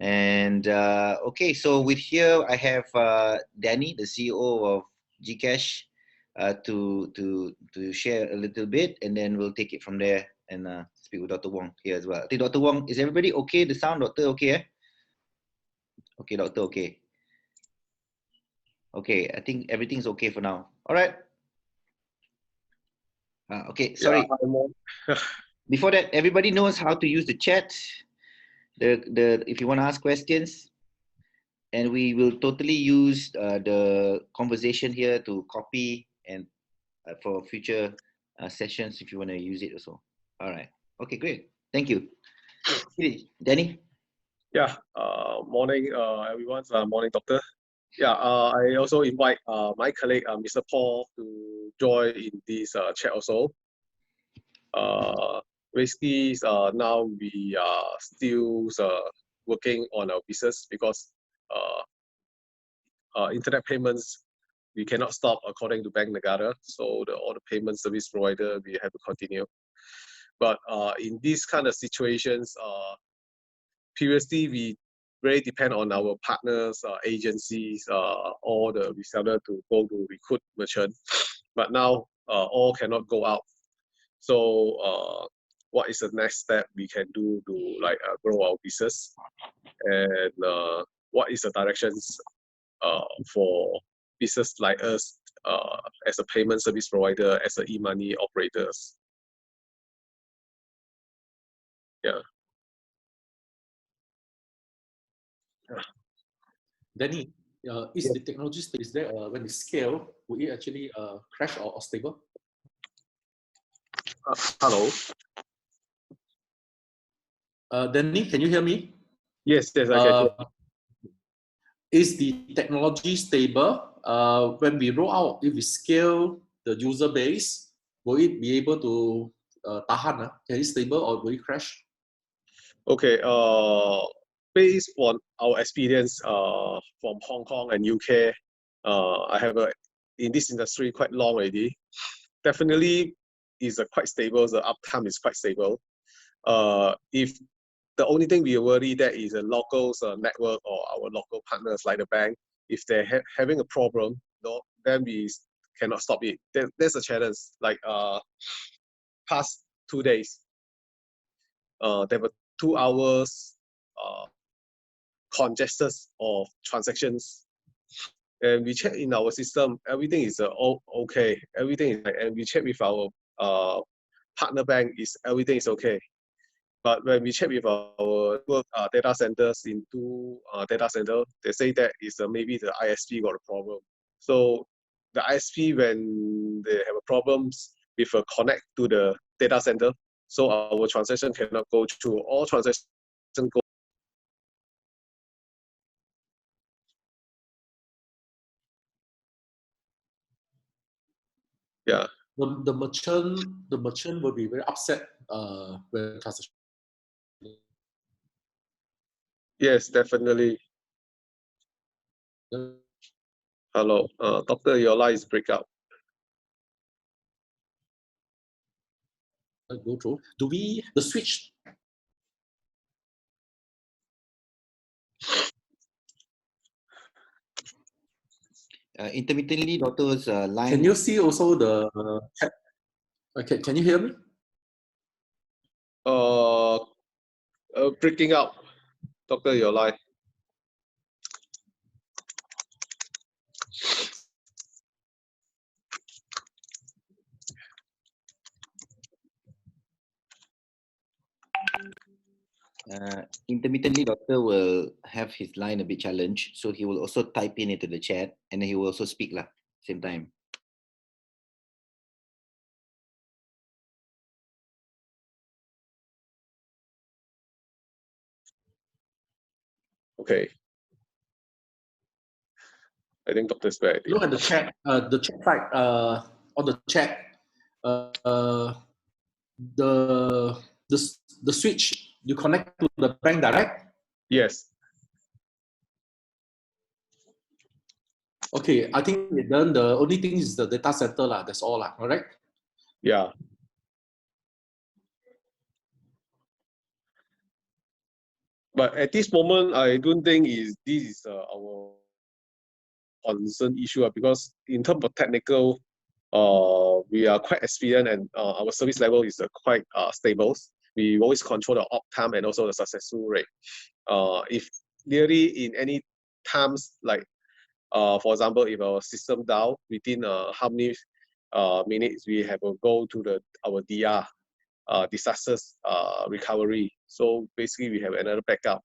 And okay, so with here I have Danny, the CEO of GKASH, to share a little bit, and then we'll take it from there and speak with Dr. Wong here as well. I think Dr. Wong, is everybody okay? The sound, Doctor, okay? Okay, Doctor, okay. Okay, I think everything's okay for now. All right. Okay, sorry. Yeah, Before that, everybody knows how to use the chat. If you want to ask questions, and we will totally use the conversation here to copy and for future sessions if you want to use it also. All right. Okay, great. Thank you. Danny? Yeah, morning, everyone. Morning, doctor. Yeah, I also invite my colleague, Mr. Paul, to join in this chat also. Basically, now we are still working on our business because internet payments, we cannot stop according to Bank Negara. So all the payment service provider, we have to continue. But in these kind of situations, previously we very depend on our partners, agencies, all the reseller to go to recruit merchant. But now all cannot go out. So what is the next step we can do to grow our business? And what is the directions for business like us as a payment service provider, as a e-money operators? Yeah. Danny, is the technology is there when it scale, will it actually crash or stable? Hello. Danny, can you hear me? Yes, I can hear. Is the technology stable? When we roll out, if we scale the user base, will it be able to tahan? Can it stable or will it crash? Okay. Based on our experience from Hong Kong and UK, I have in this industry quite long already. Definitely is quite stable. The uptime is quite stable. If the only thing we worry that is a local network or our local partners like the bank, if they're having a problem, then we cannot stop it. There's a challenge. Like past 2 days, there were 2 hours congested of transactions, and we check in our system, everything is okay. Everything is and we check with our partner bank, everything is okay. But when we check with our data centers in 2 data centers, they say that is maybe the ISP got a problem. So the ISP, when they have problems with a connect to the data center, so our transaction cannot go through. All transactions go. Yeah. The merchant will be very upset when transaction. Yes, definitely. Hello, doctor, your line is break out. Go through. Do we the switch? Intermittently, Doctor's line. Can you see also the chat? Okay, can you hear me? Breaking out, doctor, your line. Intermittently, Doctor will have his line a bit challenged, so he will also type in into the chat, and then he will also speak lah, same time. Okay. I think doctor's back. Look at the chat side. On the chat, the switch you connect to the bank direct. Yes. Okay, I think then the only thing is the data center lah. That's all lah. Alright. Yeah. But at this moment, I don't think this is our concern issue because in terms of technical, we are quite experienced and our service level is quite stable. We always control the uptime and also the successful rate. If really in any times like for example, if our system down within how many minutes we have to go to our DR disasters recovery. So basically we have another backup.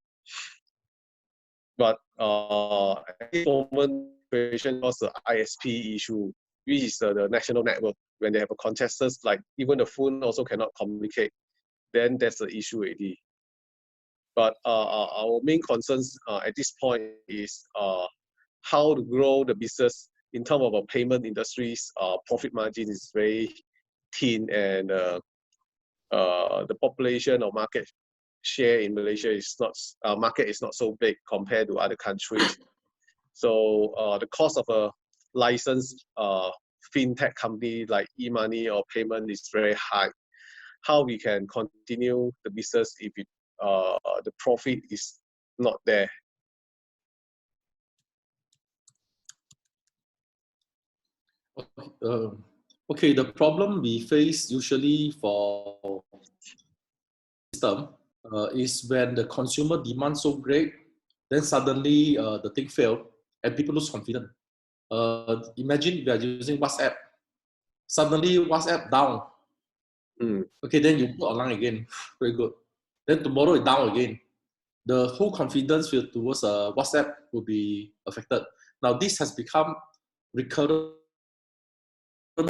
But at this moment, situation was the ISP issue, which is the national network. When they have a contestants, like even the phone also cannot communicate, then that's the issue already. But our main concerns at this point is how to grow the business in terms of our payment industries. Profit margin is very thin, and the population or market share in Malaysia is not market is not so big compared to other countries. So the cost of a licensed fintech company like e-money or payment is very high. How we can continue the business if the profit is not there? Okay, the problem we face usually for system is when the consumer demand so great, then suddenly the thing failed and people lose confidence. Imagine we are using WhatsApp, suddenly WhatsApp down. Okay, then you go online again, very good. Then tomorrow it's down again. The whole confidence towards WhatsApp will be affected. Now this has become recurrent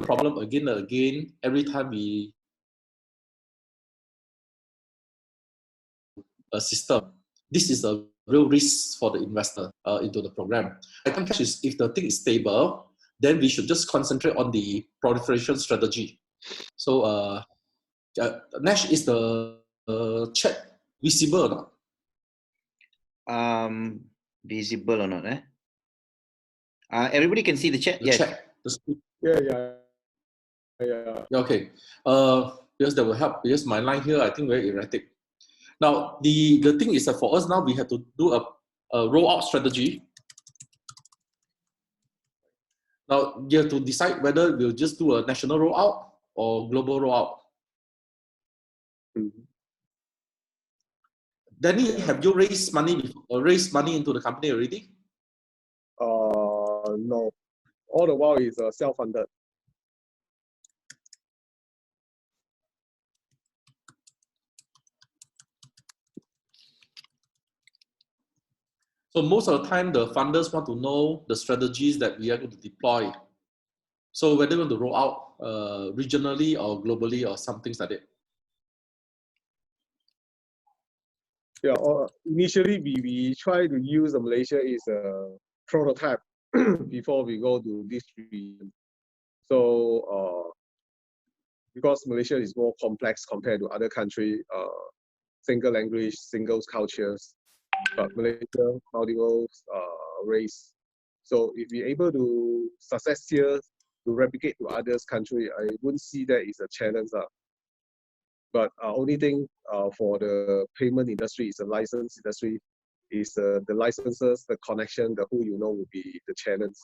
problem again and again every time we a system. This is a real risk for the investor into the program. I think cash is if the thing is stable, then we should just concentrate on the proliferation strategy. So Nash, is the chat visible or not? Visible or not? Everybody can see the chat. The yes. chat. Yeah. Okay. Because that will help. Because my line here, I think very erratic. Now the thing is that for us now we have to do a rollout strategy. Now you have to decide whether we'll just do a national rollout or global rollout. Danny, have you raised money into the company already? No. All the while is self-funded. So most of the time, the funders want to know the strategies that we are going to deploy. So whether we want to roll out regionally or globally or some things like that. Yeah, initially we try to use Malaysia as a prototype before we go to this region. So because Malaysia is more complex compared to other countries, single language, single cultures, but Malaysia multiple race. So if we're able to success here to replicate to others country, I wouldn't see that is a challenge. But only thing for the payment industry is the license industry is the licenses, the connection, the who you know will be the challenge.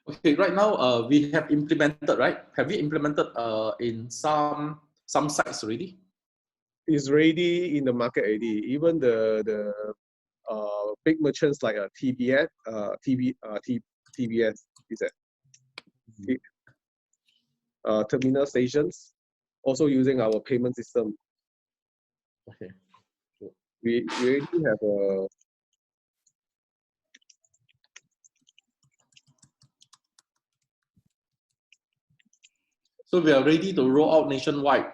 Okay, right now we have implemented, right? Have we implemented in some sites already? It's ready in the market already. Even the big merchants like TBS, TBS is it? Terminal stations also using our payment system. Okay. We already have a So we are ready to roll out nationwide.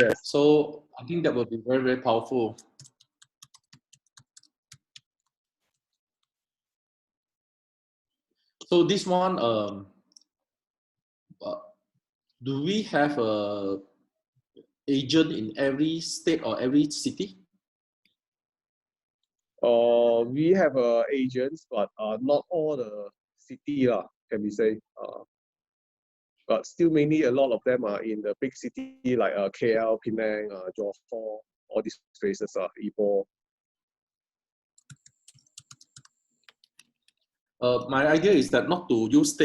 yes. So I think that will be very, very powerful. So this one, do we have a agent in every state or every city? We have agents, but not all the city can we say. But still mainly a lot of them are in the big city like KL, Penang, Johor, all these places, Ipoh. My idea is that not to use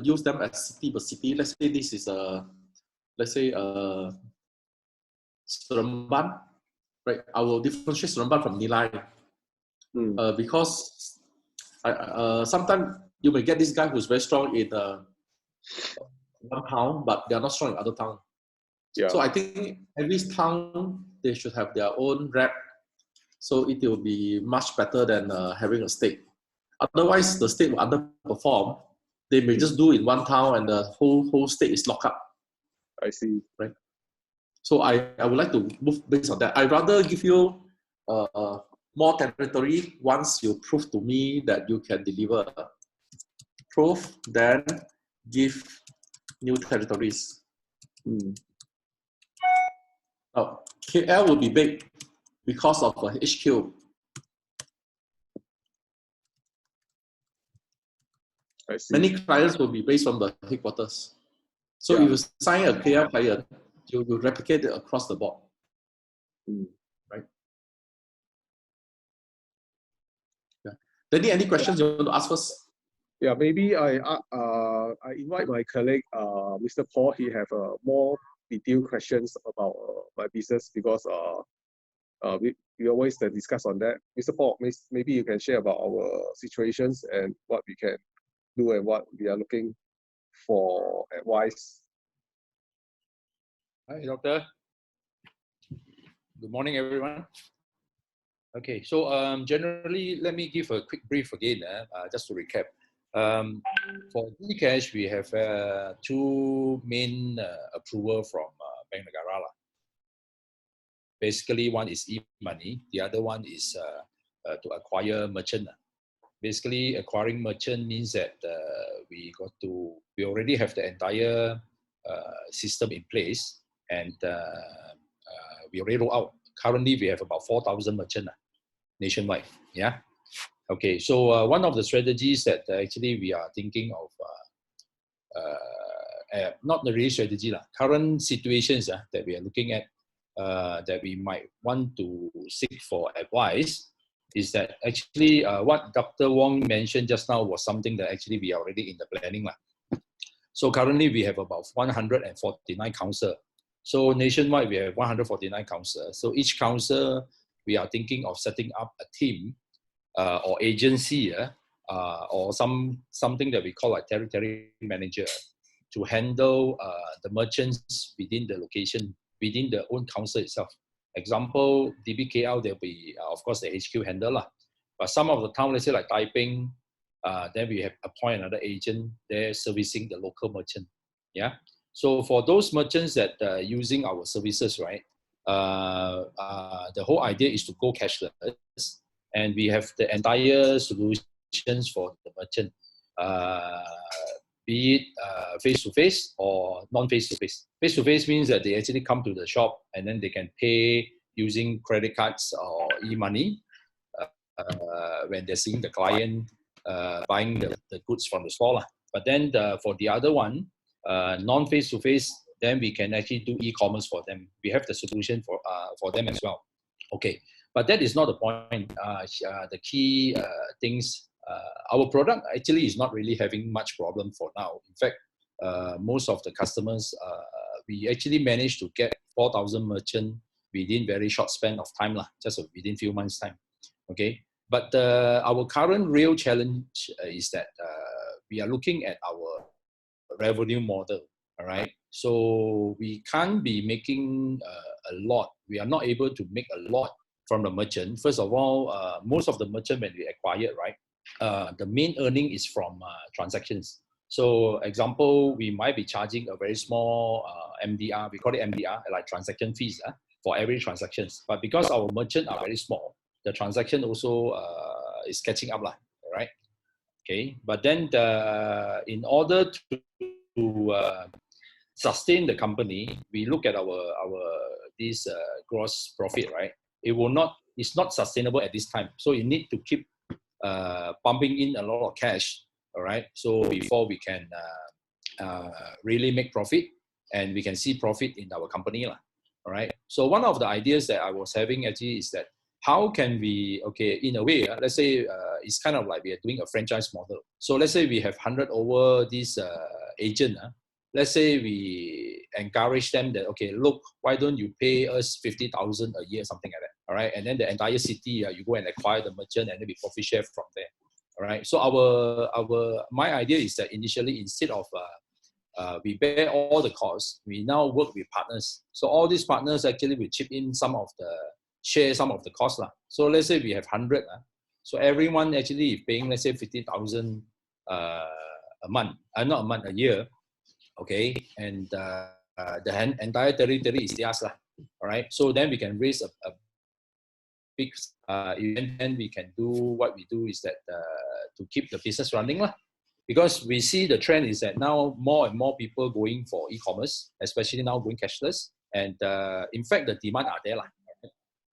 use them as city per city. Let's say this is let's say Seremban, right? I will differentiate Seremban from Nilai because sometimes you may get this guy who's very strong in one town, but they are not strong in other town. Yeah. So I think every town they should have their own rep, so it will be much better than having a state. Otherwise, the state will underperform. They may just do in one town, and the whole state is locked up. I see. Right. So I would like to move based on that. I'd rather give you more territory once you prove to me that you can deliver proof, then give new territories. Now, KL will be big because of HQ. I see. Many clients will be based on the headquarters. So if you sign a KL client, you will replicate it across the board. Right? Yeah. Danny, any questions you want to ask us? Yeah, maybe I invite my colleague, Mr. Paul. He have more detailed questions about my business because we always discuss on that. Mr. Paul, maybe you can share about our situations and what we can do and what we are looking for advice. Hi, Doctor. Good morning, everyone. Okay, so generally, let me give a quick brief again, just to recap. For GKASH, we have two main approval from Bank Negara. Basically, one is e-money, the other one is to acquire merchant. Basically, acquiring merchant means that we already have the entire system in place, and we already roll out. Currently, we have about 4,000 merchants nationwide. Yeah. Okay. So one of the strategies that actually we are thinking of, not the real strategy, current situations that we are looking at, that we might want to seek for advice, is that actually what Dr. Wong mentioned just now was something that actually we are already in the planning. So currently we have about 149 councils. So nationwide we have 149 councils. So each council we are thinking of setting up a team or agency or something that we call a territory manager to handle the merchants within the location, within the own council itself. Example, DBKL, there'll be, of course, the HQ handler. But some of the town, let's say like Taiping, then we have appoint another agent there servicing the local merchant. Yeah. So for those merchants that are using our services, right, the whole idea is to go cashless, and we have the entire solutions for the merchant, be it face-to-face or non-face-to-face. Face-to-face means that they actually come to the shop and then they can pay using credit cards or e-money when they're seeing the client buying the goods from the store. But then for the other one, non-face-to-face, then we can actually do e-commerce for them. We have the solution for them as well. Okay, but that is not the point. The key things, our product actually is not really having much problem for now. In fact, most of the customers, we actually managed to get 4,000 merchants within very short span of time, just within few months' time. Okay, but our current real challenge is that we are looking at our revenue model. All right, so we can't be making a lot. We are not able to make a lot from the merchant. First of all, most of the merchant when we acquire, right, the main earning is from transactions. So example, we might be charging a very small MDR, we call it MDR, like transaction fees for every transactions. But because our merchant are very small, the transaction also is catching up, right? Okay, but then in order to sustain the company, we look at this gross profit, right? It will not it's not sustainable at this time. So you need to keep pumping in a lot of cash, all right? So before we can really make profit and we can see profit in our company, all right? So one of the ideas that I was having actually is that how can we, okay, in a way, let's say it's kind of like we are doing a franchise model. So let's say we have 100 over this agent. Let's say we encourage them that, okay, look, why don't you pay us 50,000 a year, something like that, all right? And then the entire city, you go and acquire the merchant and then we profit share from there, all right? So my idea is that initially, instead of we bear all the costs, we now work with partners. So all these partners actually will chip in share some of the costs. So let's say we have 100. So everyone actually is paying, let's say 50,000 a month, not a month, a year. Okay, and the entire territory is theirs, all right? So then we can raise a big event, and we can do what we do is that to keep the business running, because we see the trend is that now more and more people going for e-commerce, especially now going cashless, and in fact the demand are there.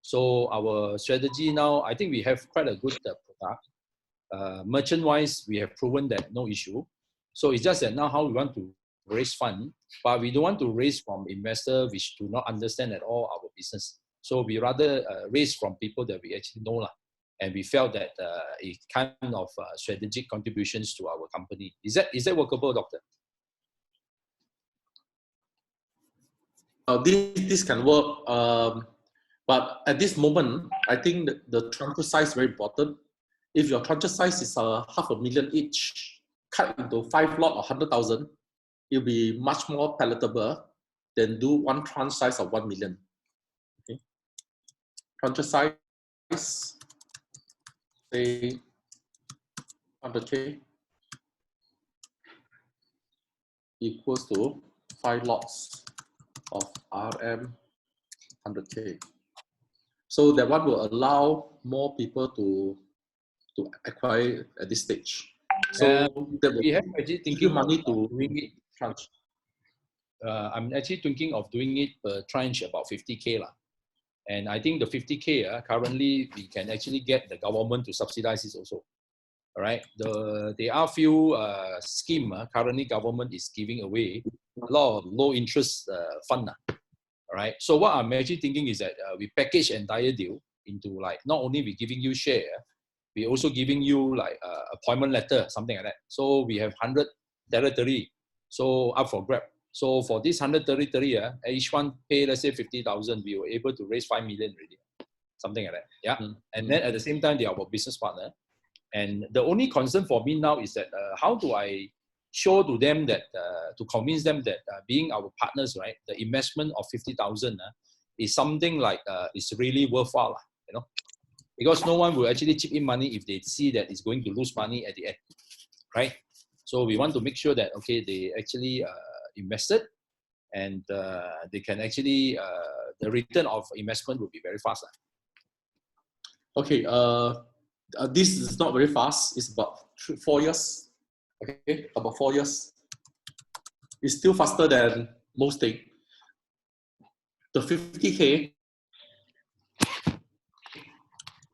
So our strategy now, I think we have quite a good product. Merchant-wise, we have proven that no issue. So it's just that now how we want to raise fund, but we don't want to raise from investors which do not understand at all our business. So we rather raise from people that we actually know, and we felt that it kind of strategic contributions to our company. Is that workable, Doctor? This can work, but at this moment, I think the transfer size is very important. If your transfer size is 500,000 each, cut into 5 lot or 100,000, it'll be much more palatable than do one tranche size of 1 million. Okay, transfer size, say 100K equals to 5 lots of RM 100K. So that one will allow more people to acquire at this stage. So we have actually thinking money to doing it. tranche. I'm actually thinking of doing it per tranche about 50K. And I think the 50K, currently we can actually get the government to subsidize it also. All right. There are few schemes currently government is giving away a lot of low interest fund. All right. So what I'm actually thinking is that we package entire deal into like, not only we giving you share, we also giving you like appointment letter, something like that. So we have 100 territory, so up for grab. So for this 100 territory, each one pay, let's say 50,000, we were able to raise 5 million already, something like that. Yeah. And then at the same time, they are our business partner. And the only concern for me now is that how do I show to them that, to convince them that being our partners, right, the investment of 50,000 is something like it's really worthwhile, you know, because no one will actually chip in money if they see that it's going to lose money at the end, right? So we want to make sure that, okay, they actually invested, and they can actually, the return of investment will be very fast. Okay, this is not very fast. It's about 4 years. Okay, about 4 years. It's still faster than most things. The 50K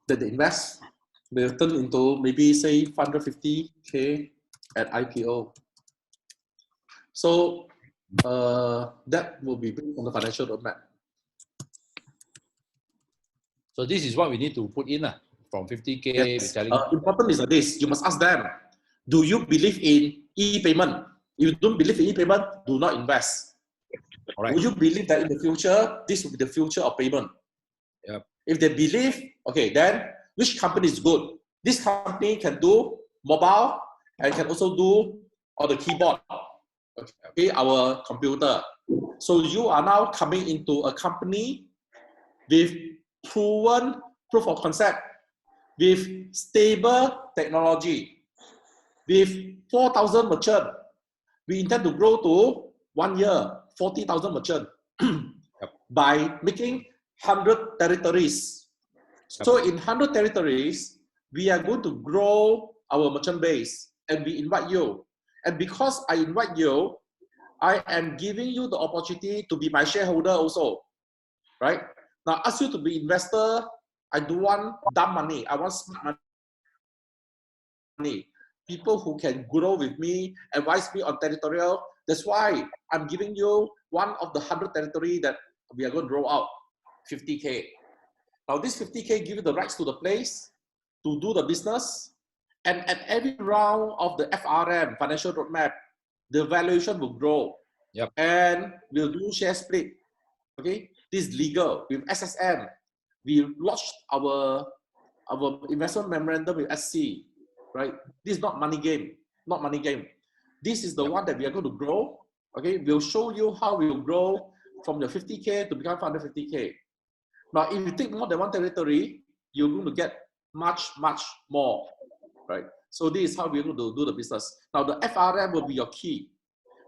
that they invest, they'll turn into maybe say 550K at IPO. So that will be based on the financial roadmap. So this is what we need to put in from 50K. Yes. Important is this: you must ask them, do you believe in e-payment? If you don't believe in e-payment, do not invest. All right. Will you believe that in the future, this will be the future of payment? Yep. If they believe, okay, then which company is good? This company can do mobile and can also do on the keyboard, okay, our computer. So you are now coming into a company with proven proof of concept, with stable technology, with 4,000 merchants. We intend to grow to 1 year, 40,000 merchants by making 100 territories. So in 100 territories, we are going to grow our merchant base, and we invite you. And because I invite you, I am giving you the opportunity to be my shareholder also, right? Now, ask you to be investor, I don't want dumb money. I want smart money. People who can grow with me, advise me on territorial. That's why I'm giving you one of the 100 territory that we are going to roll out, 50K. Now this 50K give you the rights to the place, to do the business, and at every round of the FRM, financial roadmap, the valuation will grow. Yep. And we'll do share split. Okay, this is legal with SSM. We launched our investment memorandum with SC, right? This is not money game, not money game. This is the one that we are going to grow. Okay, we'll show you how we'll grow from the 50K to become 150K. Now, if you take more than one territory, you're going to get much, much more, right? So this is how we're going to do the business. Now, the FRM will be your key.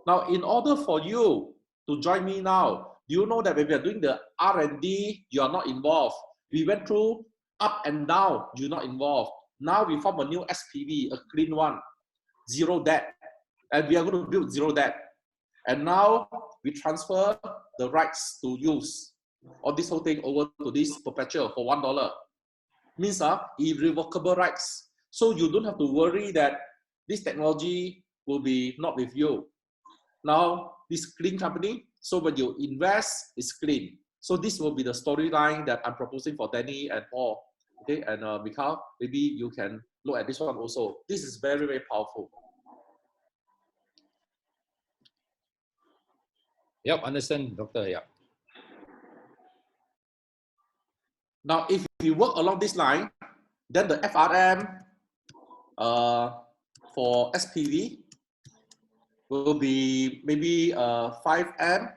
Now, in order for you to join me now, you know that when we are doing the R&D, you are not involved. We went through up and down, you're not involved. Now we form a new SPV, a clean one, zero debt. And we are going to build zero debt. And now we transfer the rights to use all this whole thing over to this perpetual for $1. Means irrevocable rights. So you don't have to worry that this technology will be not with you. Now, this clean company, so when you invest, it's clean. So this will be the storyline that I'm proposing for Danny and Paul. Okay, and Mikhail, maybe you can look at this one also. This is very, very powerful. Yep, understand, Doctor. Yeah. Now, if you work along this line, then the FRM for SPV will be maybe 5M.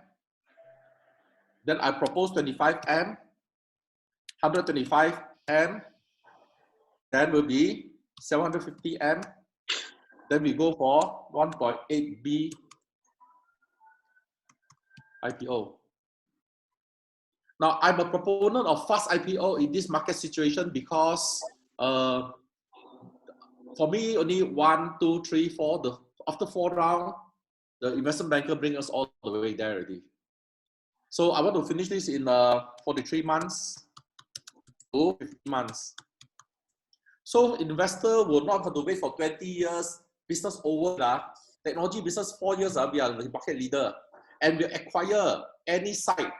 Then I propose 25M, 125M. Then will be 750M. Then we go for 1.8B IPO. Now, I'm a proponent of fast IPO in this market situation because for me, only 1, 2, 3, 4, after 4 rounds, the investment banker brings us all the way there already. So I want to finish this in 43 months to 50 months. So investor will not have to wait for 20 years, business over, technology business 4 years, we are the market leader. And we acquire any site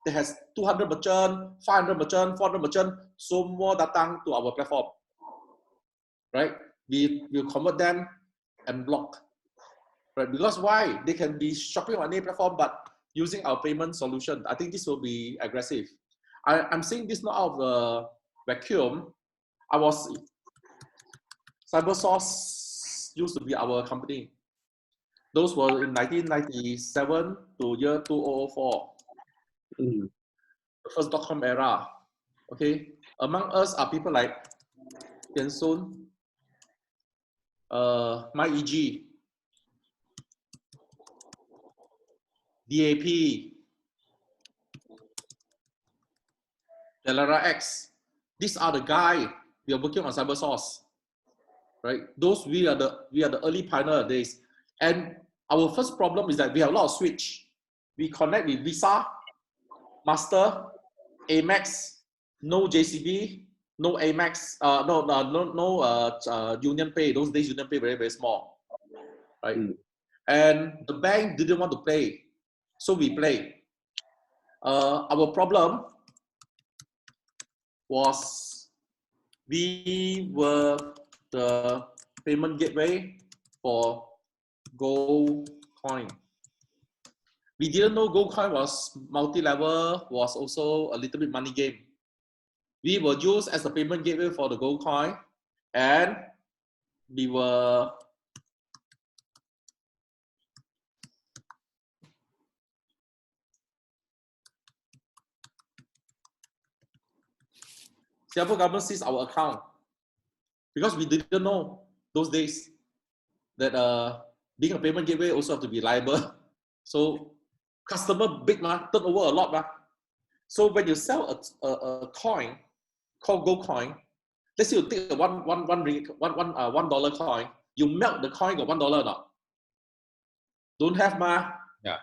that has 200 merchant, 500 merchant, 400 merchant, so more datang to our platform, right? We will convert them and block, right? Because why? They can be shopping on any platform, but using our payment solution. I think this will be aggressive. I'm saying this not out of the vacuum. CyberSource used to be our company. Those were in 1997 to year 2004. The first .com era. Okay, among us are people like Tian Sun, MyEG, DAP, Delara X. These are the guys we are working on CyberSource, right? Those we are the early pioneer days. And our first problem is that we have a lot of switch. We connect with Visa, Master, Amex, no JCB, no Amex, no Union Pay. Those days Union Pay very, very small, right? And the bank didn't want to play, so we play. Our problem was we were the payment gateway for Gold Coin. We didn't know Gold Coin was multi-level, was also a little bit money game. We were used as the payment gateway for the Gold Coin, and we were Singapore government seized our account because we didn't know those days that being a payment gateway also have to be liable. So customer big turn over a lot. So when you sell a coin called Gold Coin, let's say you take a $1 coin, you melt the coin, got $1 or not? Don't have Yeah.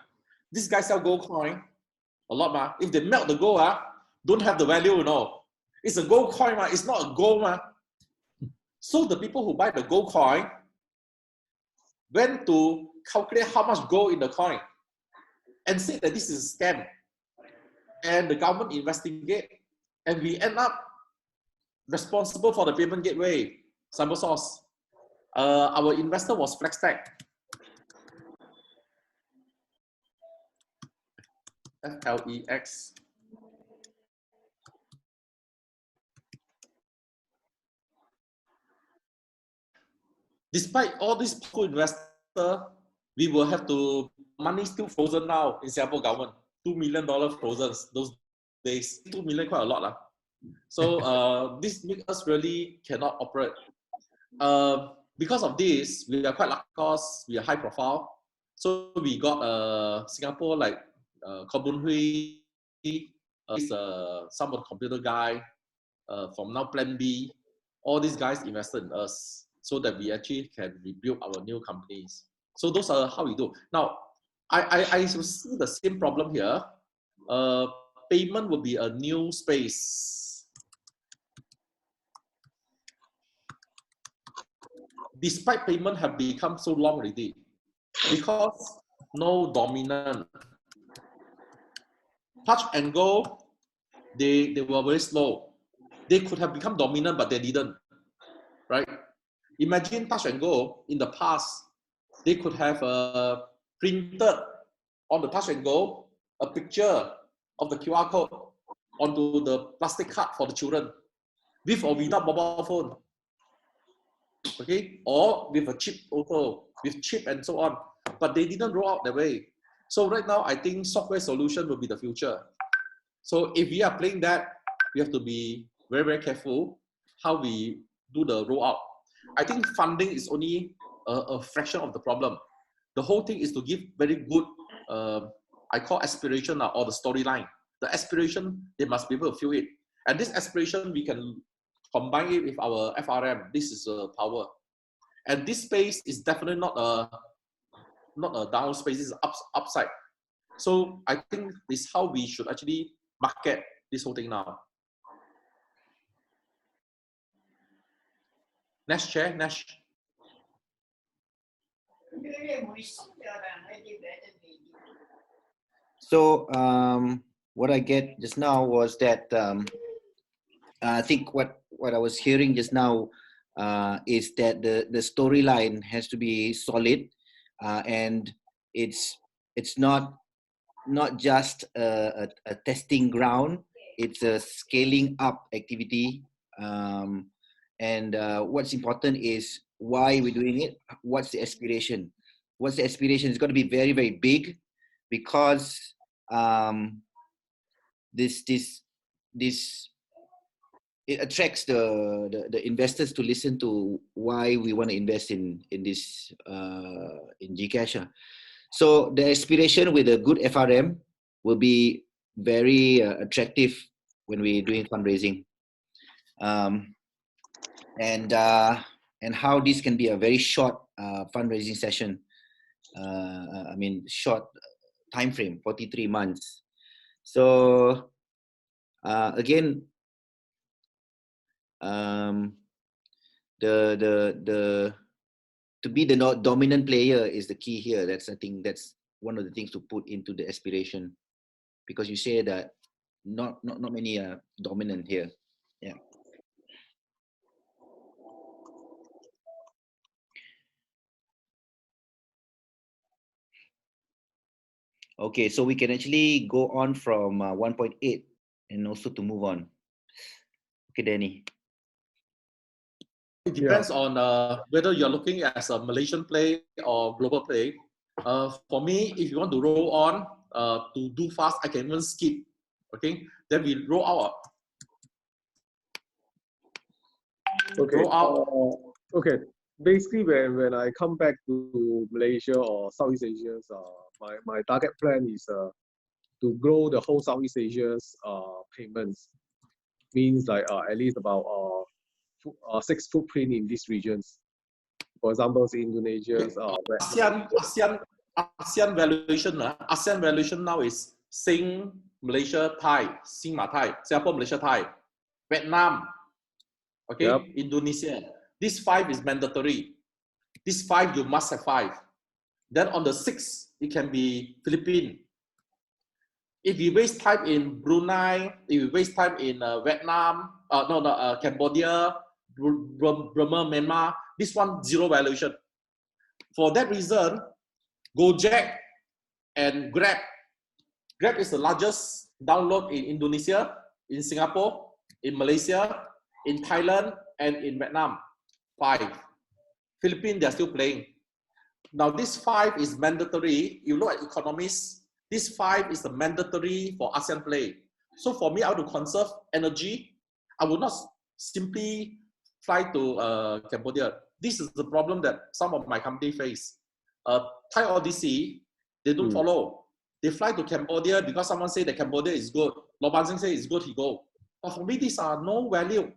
This guy sell Gold Coin a lot If they melt the gold don't have the value, It's a gold coin, it's not a gold. So the people who buy the gold coin went to calculate how much gold in the coin and said that this is a scam. And the government investigate, and we end up responsible for the payment gateway, cyber source. Our investor was FlexTech. FLEX. Despite all these powerful investors, we will have to, money still frozen now in Singapore government. $2 million frozen those days. 2 million, quite a lot. So this makes us really cannot operate. Because of this, we are quite lucky because we are high profile. So we got Singapore like Koh Boon Hui, some of the computer guy from now Plan B. All these guys invested in us so that we actually can rebuild our new companies. So those are how we do. Now, I see the same problem here. Payment will be a new space. Despite payment have become so long already, because no dominant. Touch and go, they were very slow. They could have become dominant, but they didn't, right? Imagine touch and go in the past, they could have printed on the touch and go a picture of the QR code onto the plastic card for the children, with or without mobile phone. Okay, or with a chip also, with chip and so on, but they didn't roll out that way. So right now, I think software solution will be the future. So if we are playing that, we have to be very, very careful how we do the rollout. I think funding is only a fraction of the problem. The whole thing is to give very good, I call aspiration or the storyline. The aspiration, they must be able to feel it. And this aspiration, we can combine it with our FRM. This is a power. And this space is definitely not a down space, it's upside. So I think this is how we should actually market this whole thing now. Next chair, Nash. So what I get just now was that I think what I was hearing just now is that the storyline has to be solid, and it's not just a testing ground, it's a scaling up activity. And what's important is why we're doing it. What's the aspiration? What's the aspiration? It's going to be very, very big, because this it attracts the investors to listen to why we want to invest in this in GKASH. So the aspiration with a good FRM will be very attractive when we're doing fundraising, and how this can be a very short fundraising session. I mean, short time frame, 43 months. So again, to be the dominant player is the key here. I think that's one of the things to put into the aspiration, because you say that not many are dominant here. Yeah. Okay, so we can actually go on from 1.8 and also to move on. Okay, Danny. It depends on whether you're looking as a Malaysian play or global play. For me, if you want to roll on to do fast, I can even skip. Okay, then we roll out. Okay. Roll out. Okay. Basically, when I come back to Malaysia or Southeast Asia, my target plan is to grow the whole Southeast Asia's payments. Means like at least about 6 footprint in these regions. For example, Indonesia's ASEAN valuation. ASEAN valuation now is Sing, Malaysia, Thai, Sing, Thai, Singapore, Malaysia, Thai. Vietnam, okay, Yep. Indonesia. This 5 is mandatory. This 5 you must have 5. Then on the 6th, it can be Philippines. If you waste time in Brunei, if you waste time in Vietnam, Cambodia, Burma, Myanmar, this one 0 valuation. For that reason, Gojek and Grab. Grab is the largest download in Indonesia, in Singapore, in Malaysia, in Thailand, and in Vietnam. 5. Philippines, they are still playing. Now, this 5 is mandatory. You look at economists, this 5 is the mandatory for ASEAN play. So for me, I want to conserve energy. I will not simply fly to Cambodia. This is the problem that some of my company face. Thai Odyssey, they don't follow. They fly to Cambodia because someone say that Cambodia is good. Lo Ban Sing say it's good, he go. But for me, these are no value.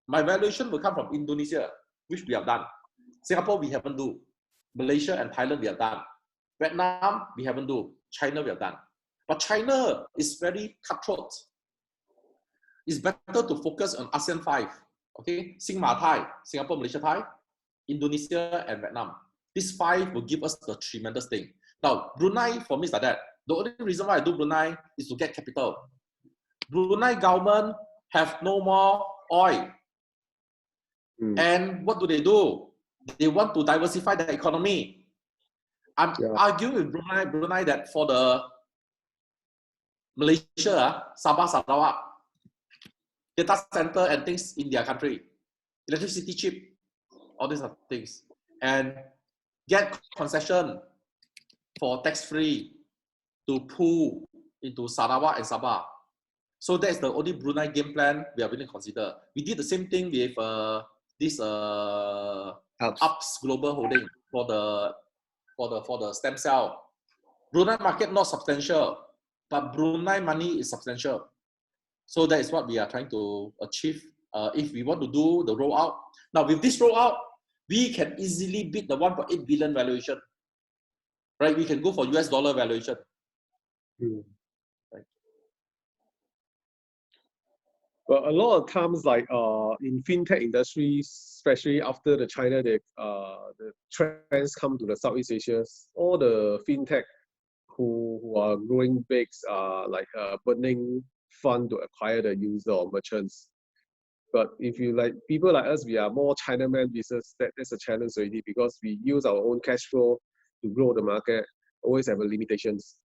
My valuation will come from Indonesia, which we have done. Singapore, we haven't do. Malaysia and Thailand, we have done. Vietnam, we haven't do. China, we have done. But China is very cutthroat. It's better to focus on ASEAN 5. Okay, Singapore, Thai, Singapore, Malaysia, Thai, Indonesia, and Vietnam. These 5 will give us the tremendous thing. Now, Brunei, for me, is like that. The only reason why I do Brunei is to get capital. Brunei government have no more oil. And what do? They want to diversify the economy. I'm arguing with Brunei that for the Malaysia, Sabah, Sarawak, data center and things in their country, electricity cheap, all these are things, and get concession for tax-free to pull into Sarawak and Sabah. So that's the only Brunei game plan we are willing to consider. We did the same thing with this Ups Global Holding for the stem cell. Brunei market not substantial, but Brunei money is substantial. So that is what we are trying to achieve. If we want to do the rollout, now with this rollout, we can easily beat the 1.8 billion valuation. Right? We can go for US dollar valuation. Right. But a lot of times, like in fintech industries, especially after the China, the trends come to the Southeast Asia, all the fintech who are growing big are like burning fund to acquire the user or merchants. But if you like people like us, we are more Chinaman business. That's a challenge already because we use our own cash flow to grow the market. Always have limitations.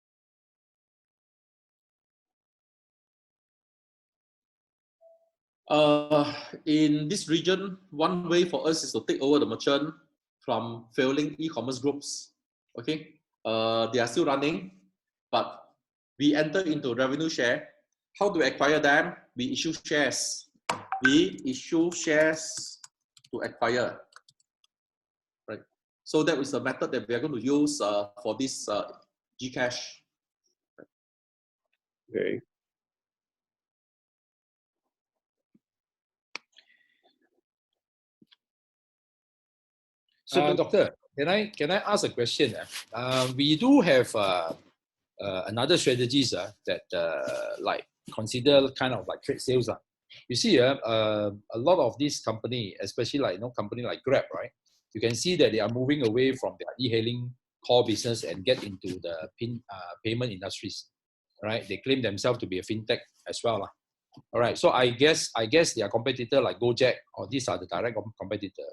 In this region, one way for us is to take over the merchant from failing e-commerce groups. Okay, they are still running, but we enter into revenue share. How do we acquire them? We issue shares. We issue shares to acquire. Right. So that is the method that we are going to use for this GKASH. Okay. So, Doctor, can I ask a question? We do have another strategies that like consider kind of like trade sales. You see, a lot of these company, especially like company like Grab, right? You can see that they are moving away from their e-hailing core business and get into the payment industries, right? They claim themselves to be a fintech as well. All right. So I guess their competitor like Gojek or these are the direct competitor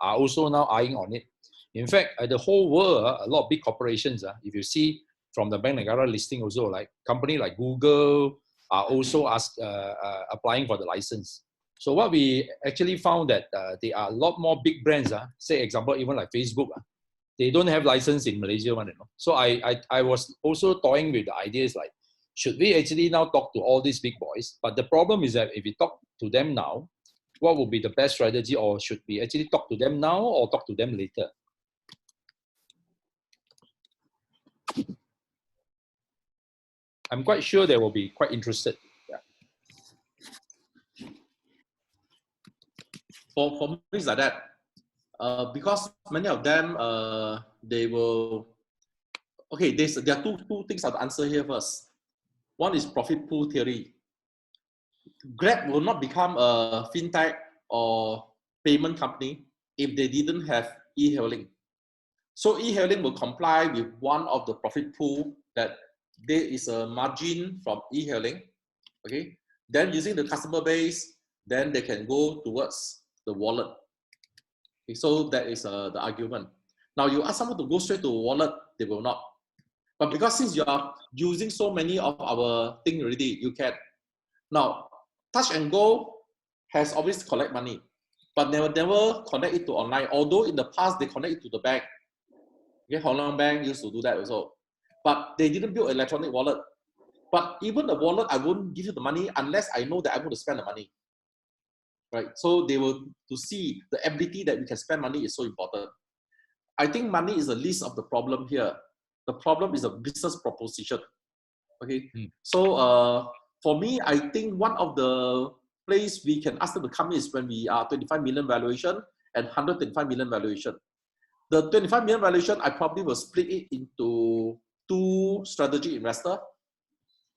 are also now eyeing on it. In fact, the whole world, a lot of big corporations, if you see from the Bank Negara listing also, like company like Google are also applying for the license. So what we actually found that there are a lot more big brands, say example, even like Facebook, they don't have license in Malaysia. So I was also toying with the ideas like, should we actually now talk to all these big boys? But the problem is that if we talk to them now, what would be the best strategy, or should we actually talk to them now or talk to them later? I'm quite sure they will be quite interested. Yeah. For me, it's like that. Because many of them, they will. Okay, there are two things I'll answer here first. One is profit pool theory. Grab will not become a fintech or payment company if they didn't have e-hailing. So e-hailing will comply with one of the profit pool that there is a margin from e-hailing. Okay, then using the customer base, then they can go towards the wallet. Okay, so that is the argument. Now you ask someone to go straight to a wallet, they will not. But because since you are using so many of our thing already, you can. Now, Touch and Go has always collect money, but never connect it to online. Although in the past they connect it to the bank. Okay, Hong Leong Bank used to do that also, but they didn't build an electronic wallet. But even the wallet, I won't give you the money unless I know that I'm going to spend the money. Right? So they will to see the ability that we can spend money is so important. I think money is the least of the problem here. The problem is a business proposition. Okay. So for me, I think one of the place we can ask them to come is when we are 25 million valuation and 125 million valuation. The 25 million valuation, I probably will split it into two strategic investor.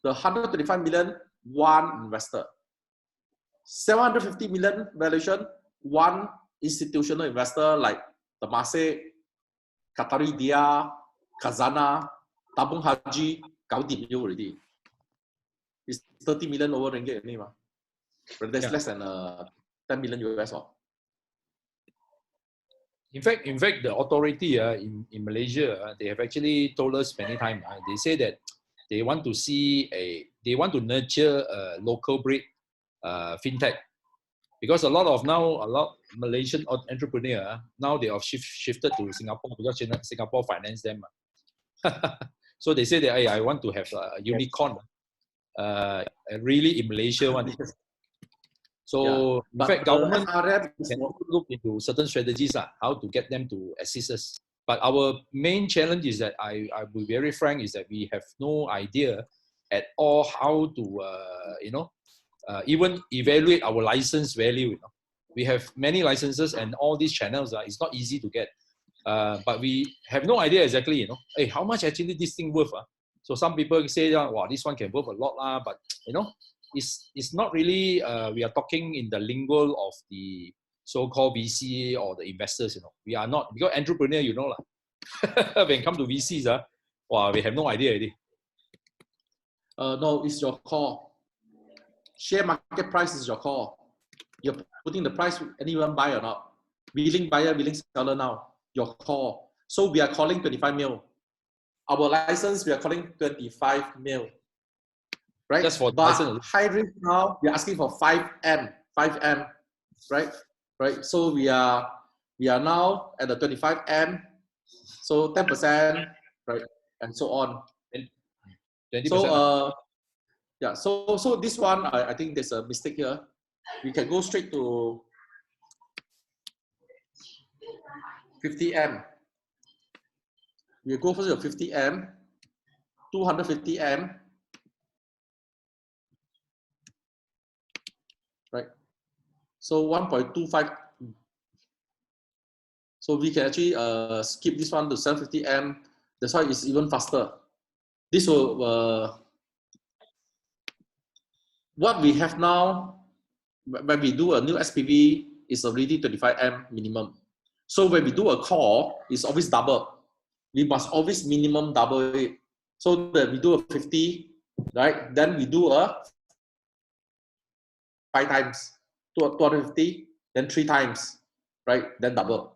The 125 million, one investor. 750 million valuation, one institutional investor like Temasek, Qatari Dia, Khazanah, Tabung Haji, Gaudi already. It's 30 million over ringgit only, but that's less than 10 million US. In fact, the authority in Malaysia, they have actually told us many times. They say that they want to nurture a local breed fintech, because a lot Malaysian entrepreneur now they have shifted to Singapore because Singapore finance them. So they say that, hey, I want to have a unicorn, really in Malaysia one. So in fact, government can look into certain strategies how to get them to assist us. But our main challenge is that I will be very frank is that we have no idea at all how to even evaluate our license value. We have many licenses and all these channels it's not easy to get. But we have no idea exactly, hey, how much actually this thing worth. So some people say, wow, this one can worth a lot, but it's not really, we are talking in the lingo of the so-called VC or the investors, We are not, because entrepreneur, when it comes to VCs, wow, we have no idea already. No, it's your call. Share market price is your call. You're putting the price, anyone buy or not. Willing buyer, willing seller now. Your call. So we are calling 25 mil. Our license, we are calling 25 mil. Right? Just for but license. High risk now, we are asking for 5M. Right? Right. So we are now at the 25M. So 10%, right? And so on. 20%. So yeah, so this one, I think there's a mistake here. We can go straight to 50M. We go for the 50M, 250M, right? So 1.25. So we can actually skip this one to 750M. That's why it's even faster. This will, what we have now, when we do a new SPV, is already 25M minimum. So when we do a call, it's always double. We must always minimum double it. So that we do a 50, right? Then we do a 5 times, 250, then 3 times, right? Then double.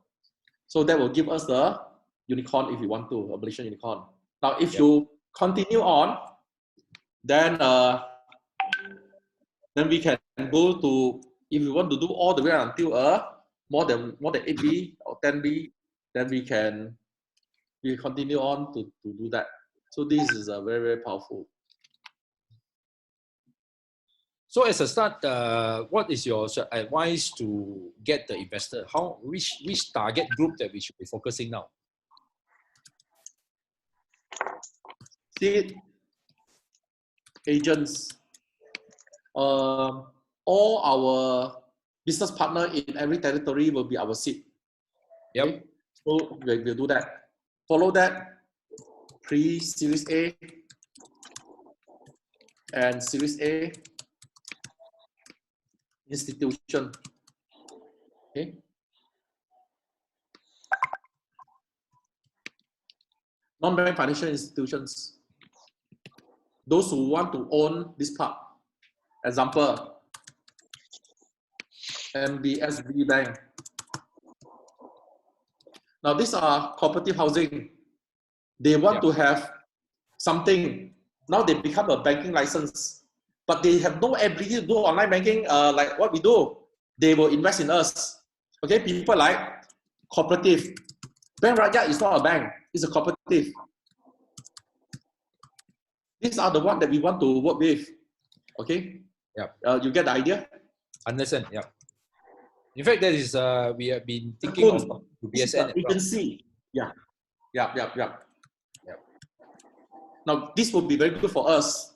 So that will give us the unicorn if you want to, a Malaysian unicorn. Now, if you continue on, then we can go to, if you want to do all the way until more than 8B or 10B, then we continue on to do that. So this is a very, very powerful. So as a start, what is your advice to get the investor? Which target group that we should be focusing now? Seed agents, all our business partner in every territory will be our seed. Yep. Okay? So we'll do that. Follow that, pre-Series A and Series A. institution. Okay. Non-bank financial institutions. Those who want to own this part. Example, MBSB Bank. Now these are cooperative housing. They want to have something. Now they become a banking license, but they have no ability to do online banking like what we do. They will invest in us. Okay, people like cooperative. Bank Rakyat is not a bank, it's a cooperative. These are the ones that we want to work with. Okay? Yeah. You get the idea? Understand, yeah. In fact, that is, we have been thinking of BSN. Agency. Yeah. Now, this will be very good for us.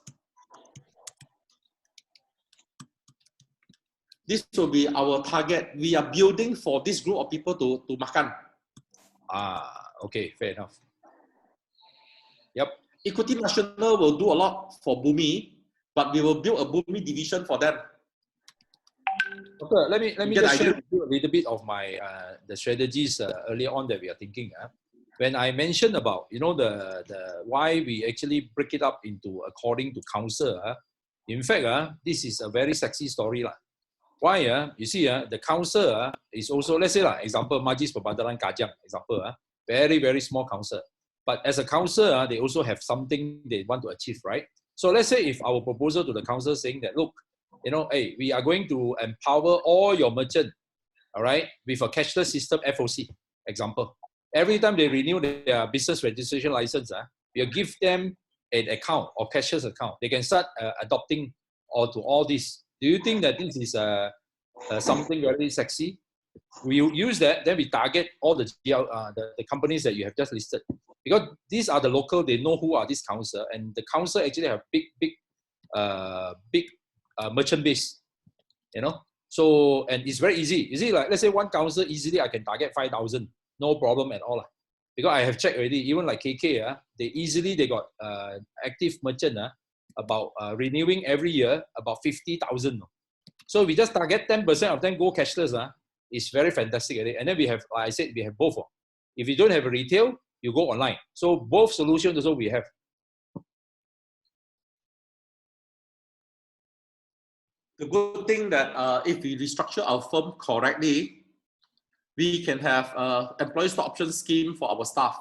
This will be our target. We are building for this group of people to makan. Okay, fair enough. Yep. Equity National will do a lot for Bumi, but we will build a Bumi division for them. Okay, let me just share with you a little bit of my the strategies earlier on that we are thinking. When I mentioned about the why we actually break it up into according to council. In fact, this is a very sexy story. Why? You see, the council is also, let's say, example, Majlis Perbandaran Kajang, example, very, very small council. But as a council, they also have something they want to achieve, right? So let's say if our proposal to the council saying that, look, hey, we are going to empower all your merchant, all right, with a cashless system FOC, example. Every time they renew their business registration license, we'll give them an account or cashless account. They can start adopting to all this. Do you think that this is something very sexy? We use that, then we target all the companies that you have just listed. Because these are the local, they know who are this council, and the council actually have big merchant base, So, and it's very easy. You see, like, let's say one council, easily I can target 5,000, no problem at all. Because I have checked already, even like KK, they got active merchant, about renewing every year, about 50,000. So we just target 10% of them go cashless. It's very fantastic. And then we have, like I said, we have both. If you don't have a retail, you go online. So both solutions also we have. The good thing that if we restructure our firm correctly, we can have employee stock option scheme for our staff.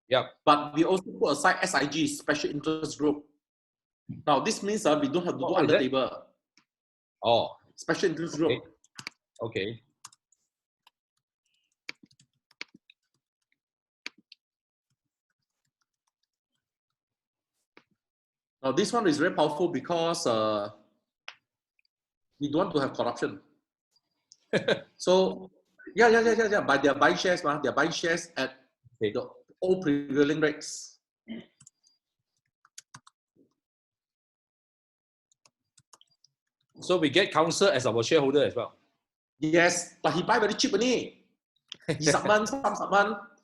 Yeah. But we also put aside SIG, special interest group. Now this means we don't have to do under table. Oh. Special interest group. Okay. Now this one is very powerful because we don't want to have corruption. So yeah. But they're buying shares, they're buying shares at the old prevailing rates. So we get council as our shareholder as well. Yes, but he buy very cheap only. Some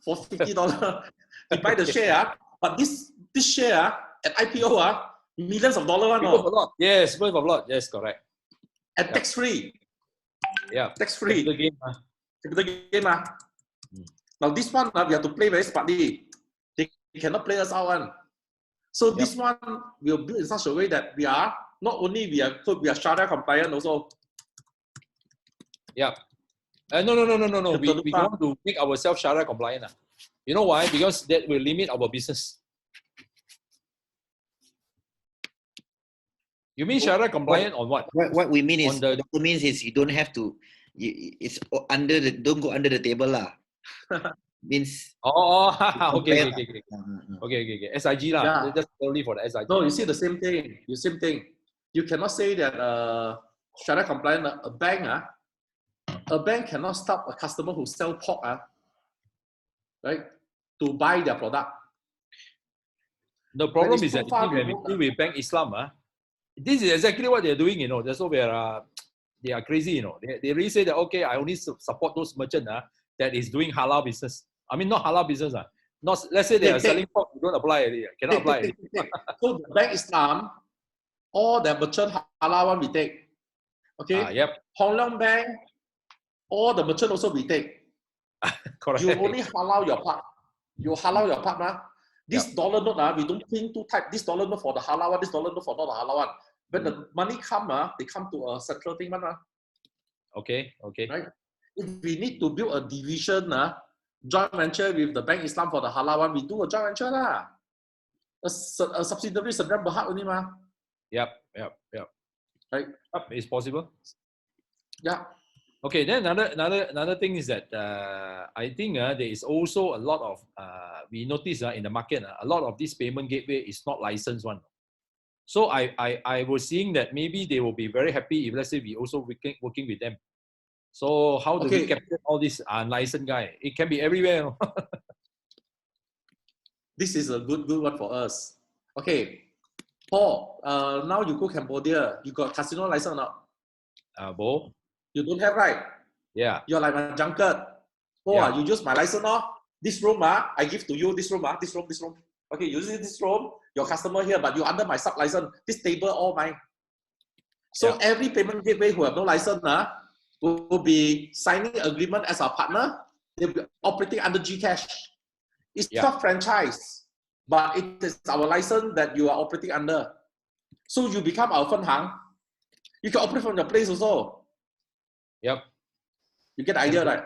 for $50. He buy the share, but this share at IPO millions of dollars. Worth a lot. Yes, worth a lot. Yes, correct. And tax free. Yeah. Tax free. Capital gain. Now this one we have to play very smartly. They cannot play us out. So this one will build in such a way that we are not only we are Sharia compliant also. Yeah. No. We don't want to make ourselves Sharia compliant. You know why? Because that will limit our business. You mean Sharia compliant on what? What we mean is, means is you don't have to. It's under the, don't go under the table lah. Means. Okay. SIG lah. Yeah. Just only for the SIG. No, you see the same thing. You cannot say that Sharia compliant a bank cannot stop a customer who sell pork, right, to buy their product. The problem is that when we deal with Bank Islam, this is exactly what they're doing. That's why they are crazy. They really say that, okay, I only support those merchants that is doing halal business. I mean, not halal business. Not, let's say they are selling pork, you don't apply it. Cannot apply it. So the Bank Islam, all the merchant halal one we take. Okay. Yep. Hong Leong Bank, all the merchant also we take. Correct. You only halal your part. You halal your part, nah. This dollar note, we don't print two type. This dollar note for the halal one, this dollar note for not the halal one. When the money come, they come to a central thing, man. Okay. Right? If we need to build a division, joint venture with the Bank Islam for the halal one, we do a joint venture lah. A subsidiary Sedang Berhad only, ma. Yep. Right? Yep, it's possible. Yeah. Okay, then another thing is that I think there is also a lot of we notice in the market a lot of this payment gateway is not licensed one. So I was seeing that maybe they will be very happy if, let's say, we also working with them. So how do we capture all this unlicensed guy? It can be everywhere. This is a good one for us. Okay, Paul. Now you go Cambodia. You got casino license or not? Bo? You don't have, right? Yeah. You're like my junket. Oh, Yeah. you use my license, this room, I give to you. This room, this room. Okay, you use this room. Your customer here, but you under my sub license. This table all mine. So every payment gateway who have no license, will be signing agreement as our partner. They'll be operating under GKASH. It's not franchise, but it is our license that you are operating under. So you become our Fen Hang. You can operate from your place also. Yep. You get the idea, right?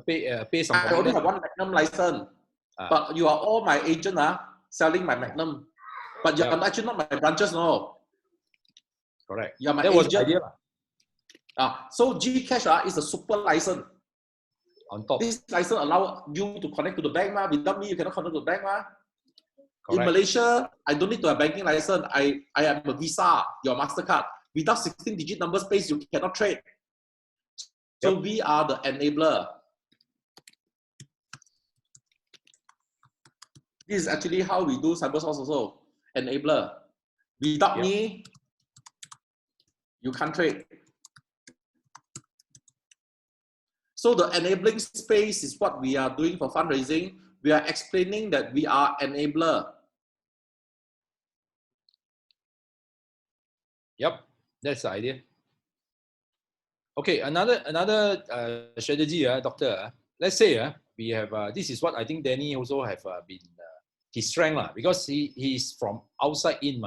Pay some. I only have one Magnum license, but you are all my agent, selling my Magnum. But you're actually not my branches, no. Correct. You're my agent. Was the idea. So GKASH is a super license. On top. This license allow you to connect to the bank, without me, you cannot connect to the bank. Correct. In Malaysia, I don't need to have banking license. I am a Visa, your MasterCard. Without 16-digit number space, you cannot trade. So we are the enabler. This is actually how we do CyberSource also. Enabler. Without me, you can't trade. So the enabling space is what we are doing for fundraising. We are explaining that we are enabler. Yep, that's the idea. Okay, another strategy, doctor. Let's say we have this is what I think Danny also have been his strength because he's from outside in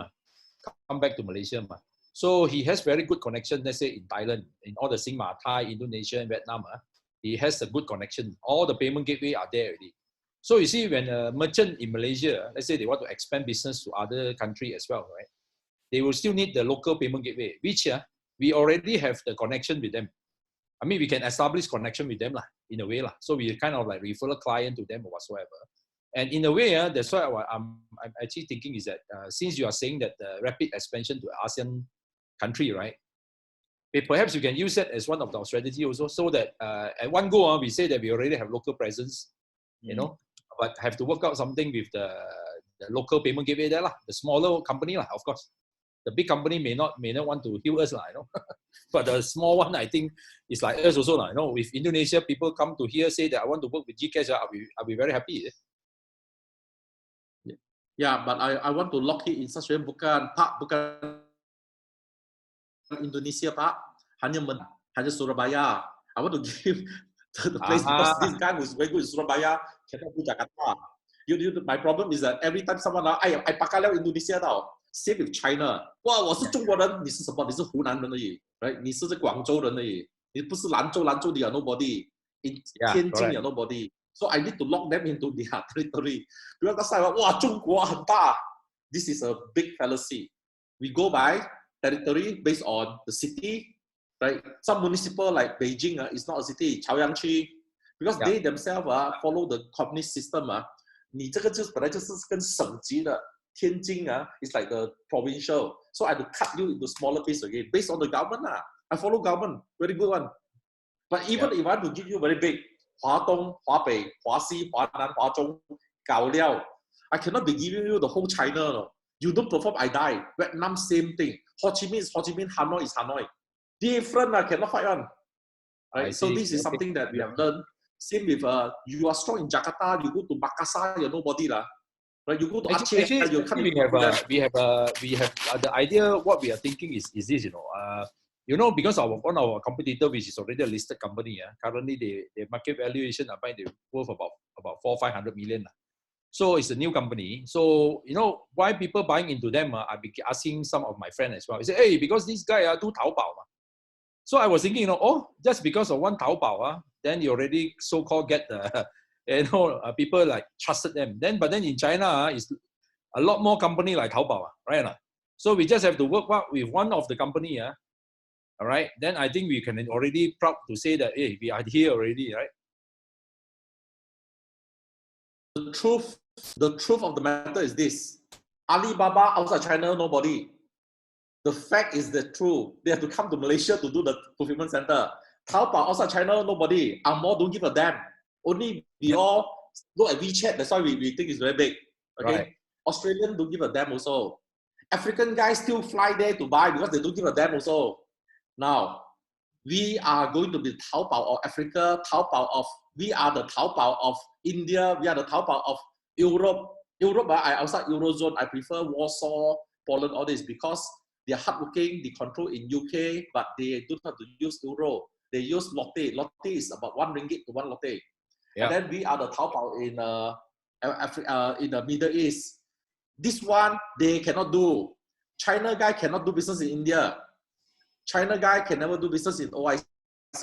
come back to Malaysia so he has very good connection. Let's say in Thailand, in all the Singapore, Thai, Indonesia, and Vietnam, he has a good connection. All the payment gateway are there already. So you see, when a merchant in Malaysia, let's say they want to expand business to other country as well, right? They will still need the local payment gateway, which we already have the connection with them. I mean, we can establish connection with them in a way. So we kind of like refer a client to them or whatsoever. And in a way, that's why I'm actually thinking is that since you are saying that the rapid expansion to ASEAN country, right? Perhaps you can use that as one of our strategy also, so that at one go, we say that we already have local presence, you know, but have to work out something with the local payment gateway there, the smaller company, of course. The big company may not want to heal us, you know. But the small one, I think, is like us also, you know. If Indonesia people come to here say that I want to work with GKASH, I'll be very happy. Yeah, but I want to lock it in such a way, bukan Indonesia, Pak. Hanya Surabaya. I want to give the place because this guy who's very good in Surabaya cannot do Jakarta. My problem is that every time someone I pakai了 Indonesia 到 same with China. 哇，我是中国人，你是什么？你是湖南人而已 ，right？ 你是广州人而已，你不是兰州的有 nobody， in 天津有 nobody。So I need to lock them into their territory. Because that's why, 哇，中国很大。This is a big fallacy. We go by territory based on the city, right? Some municipal like Beijing is not a city, Chaoyangqi, because they themselves follow the communist system. 你这个就是本来就是跟省级的。天津is like the provincial. So I have to cut you into smaller piece again based on the government. I follow government, very good one. But even if I want to give you very big, 华东、华北、华西、华南、华中、搞料, I cannot be giving you the whole China. No. You don't perform, I die. Vietnam, same thing. Ho Chi Minh is Ho Chi Minh, Hanoi is Hanoi. Different, cannot fight on. Right? So this is something that we have learned. Same with you are strong in Jakarta, you go to Makassar, you're nobody lah. Right, you go to actually, we have the idea. What we are thinking is this, you know. You know, because of one of our competitor, which is already a listed company, currently their market valuation I find they worth about 400-500 million. So it's a new company. So you know why people buying into them? I've been asking some of my friends as well. They say, hey, because this guy do Taobao. So I was thinking, you know, oh, just because of one Taobao, then you already so-called get the, people like trusted them. But then in China, it's a lot more company like Taobao, right? So we just have to work with one of the company, all right? Then I think we can already proud to say that, hey, we are here already, right? The truth of the matter is this: Alibaba outside China, nobody. The fact is the truth. They have to come to Malaysia to do the fulfillment center. Taobao outside China, nobody. Angmo don't give a damn. Only we all look at WeChat. That's why we think it's very big. Okay. Right. Australian don't give a damn also. African guys still fly there to buy because they don't give a damn also. Now, we are going to be Taobao of Africa, we are the Taobao of India, we are the Taobao of Europe. Europe, I outside Eurozone, I prefer Warsaw, Poland, all this because they are hardworking, they control in UK, but they don't have to use euro. They use lotte. Lotte is about 1 ringgit to 1 lotte. Yeah. And then we are the Taobao in the Middle East. This one, they cannot do. China guy cannot do business in India. China guy can never do business in OIC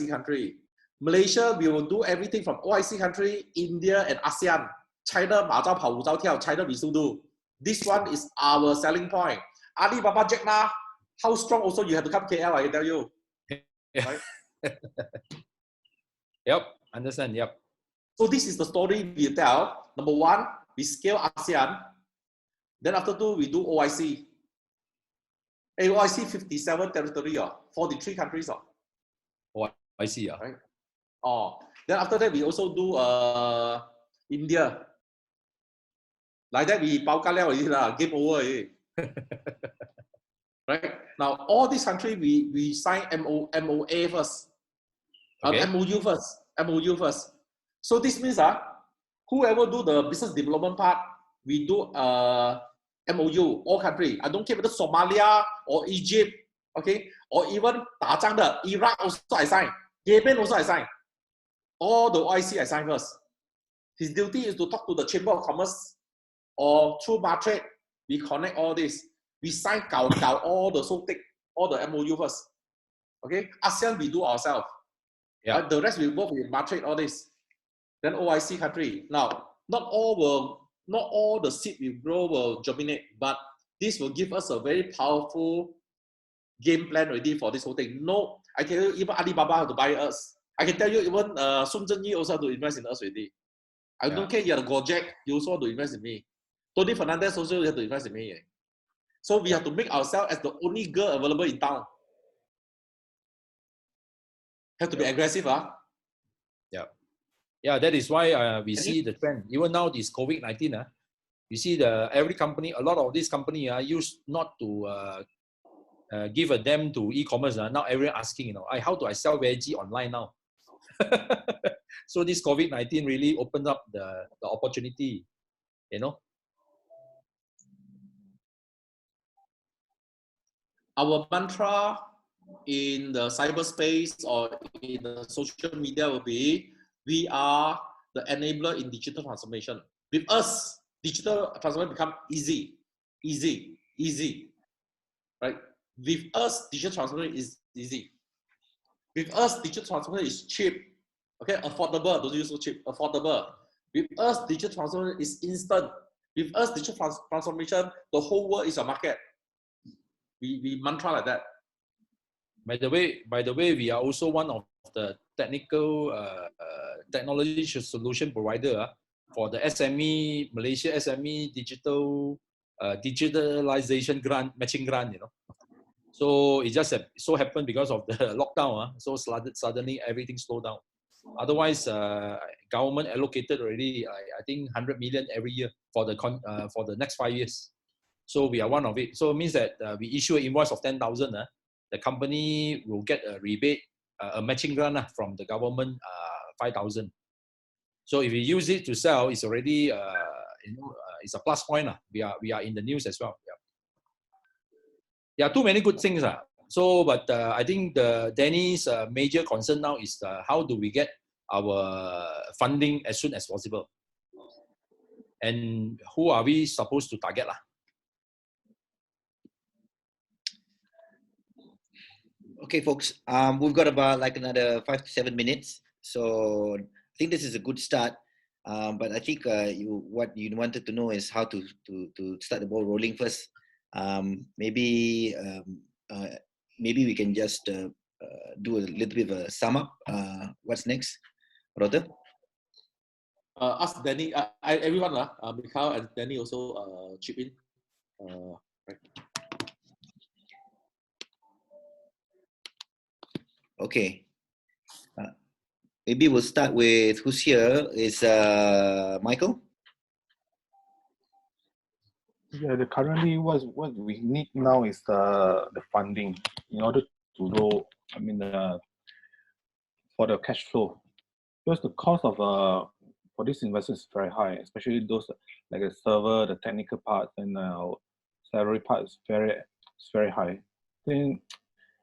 country. Malaysia, we will do everything from OIC country, India, and ASEAN. China, 马招跑五招跳, China, we still do. This one is our selling point. Alibaba, Jack Ma, how strong also you have to come KL, I tell you. Right? Yep, understand, yep. So this is the story we tell. Number one, we scale ASEAN. Then after two, we do OIC. OIC 57 territory, 43 countries. Oh, I see. Right? Then after that, we also do India. Like that, we bao ka liao already, game over already. Right? Now, all these countries, we sign MOA first. Okay. MOU first. So this means whoever do the business development part, we do MOU, all country. I don't care whether Somalia or Egypt, okay, or even 打仗的 Iraq also I sign, Yemen also I sign. All the OIC I sign first. His duty is to talk to the Chamber of Commerce or through Martrade. We connect all this. We sign all the SOTIC, all the MOU first. Okay, ASEAN we do ourselves. Yeah. The rest we work with Martrade, all this. Then OIC country. Now, not all the seed we grow will germinate, but this will give us a very powerful game plan ready for this whole thing. No, I tell you, even Alibaba have to buy us. I can tell you, even Sun Zhenyi also have to invest in us already. I don't care, you're a Gojek, you also have to invest in me. Tony Fernandez also have to invest in me. So we have to make ourselves as the only girl available in town. Have to be aggressive, Yeah, that is why we see the trend. Even now, this COVID-19, you see every company, a lot of these companies used not to give a damn to e-commerce. Now everyone asking, how do I sell veggie online now? So this COVID-19 really opened up the opportunity, Our mantra in the cyberspace or in the social media will be, we are the enabler in digital transformation. With us, digital transformation become easy. Right? With us, digital transformation is easy. With us, digital transformation is cheap. Okay, affordable. Don't use so cheap. Affordable. With us, digital transformation is instant. With us, digital transformation, the whole world is a market. We mantra like that. By the way, we are also one of the technical technology solution provider for the SME Malaysia SME digital digitalization grant, matching grant. So it just so happened because of the lockdown. So suddenly everything slowed down. Otherwise, government allocated already, I think 100 million every year for the next 5 years. So we are one of it. So it means that we issue an invoice of 10,000. The company will get a rebate, a matching grant from the government, 5,000. So if you use it to sell, it's already it's a plus point. We are in the news as well. Yeah, too many good things. So, but I think Danny's major concern now is how do we get our funding as soon as possible, and who are we supposed to target lah? Okay, folks. We've got about like another 5 to 7 minutes, so I think this is a good start. But I think what you wanted to know is how to start the ball rolling first. Maybe we can just do a little bit of a sum up. What's next, Rota? Ask Danny. Everyone Mikhail and Danny also chip in. Right. Okay. Maybe we'll start with who's here. Is Michael? Yeah, currently what we need now is the funding in order to grow. I mean, for the cash flow, because the cost of for this investment is very high, especially those like the server, the technical part, and salary part is very high. Then,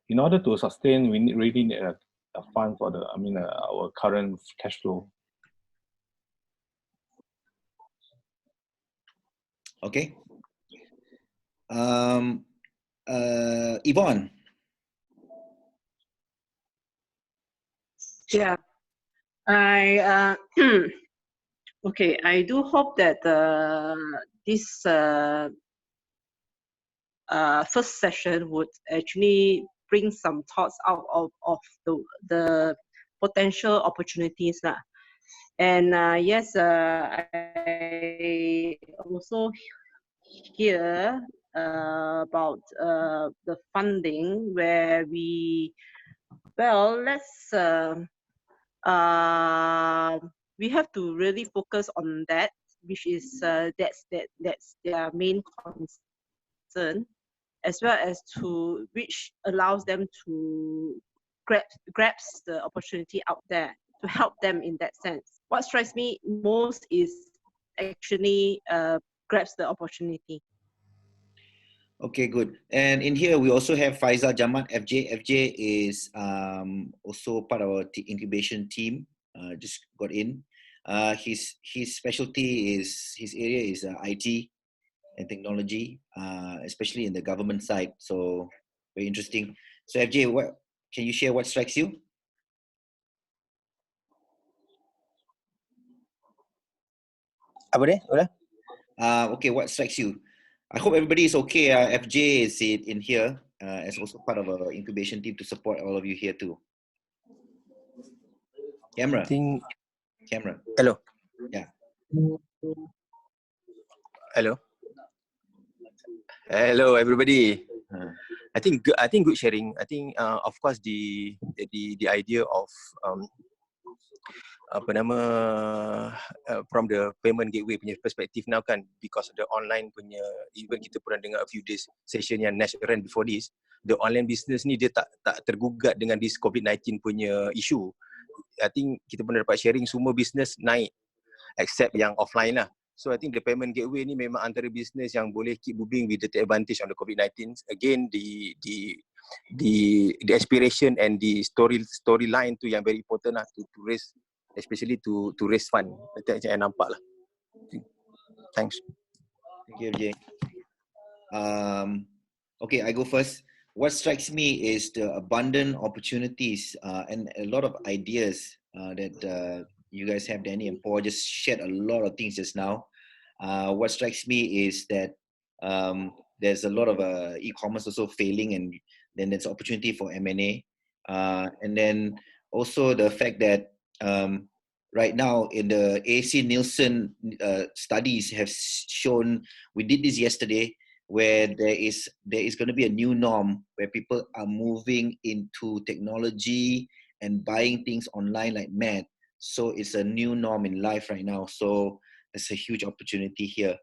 in order to sustain, we really need a fund for our current cash flow. Okay. Yvonne. Yeah, I okay. I do hope that this first session would actually bring some thoughts out of the potential opportunities lah. And yes, I also hear about the funding where we have to really focus on that, which is that's their main concern, as well as to which allows them to grasp the opportunity out there to help them in that sense. What strikes me most is actually grasp the opportunity. Okay, good. And in here, we also have Faisal Jamat, FJ. FJ is also part of our incubation team, just got in. His specialty is, his area is IT and technology, especially in the government side. So very interesting. So FJ, what can you share what strikes you? Apa dia? Okay, what strikes you? I hope everybody is okay. FJ is in here as also part of our incubation team to support all of you here too. Camera. Camera. Hello. Yeah. Hello. Hello, everybody. I think good sharing. I think of course the idea of from the payment gateway punya perspective now kan, because the online punya, even kita pernah dengar a few days session yang Nash ran before this, the online business ni dia tak tergugat dengan this COVID-19 punya issue. I think kita pernah dapat sharing semua business naik except yang offline lah. So I think the payment gateway ni memang antara business yang boleh keep moving with the advantage on the COVID-19. Again, the aspiration and the storyline tu yang very important lah to raise, especially to raise fund. Itu yang nampak lah. Thanks. Thank you, Jay. Okay, I go first. What strikes me is the abundant opportunities and a lot of ideas that you guys have. Danny and Paul just shared a lot of things just now. What strikes me is that there's a lot of e-commerce also failing, and then there's opportunity for M&A. And then also the fact that right now in the AC Nielsen studies have shown, we did this yesterday, where there is going to be a new norm where people are moving into technology and buying things online like mad. So it's a new norm in life right now. So there's a huge opportunity here.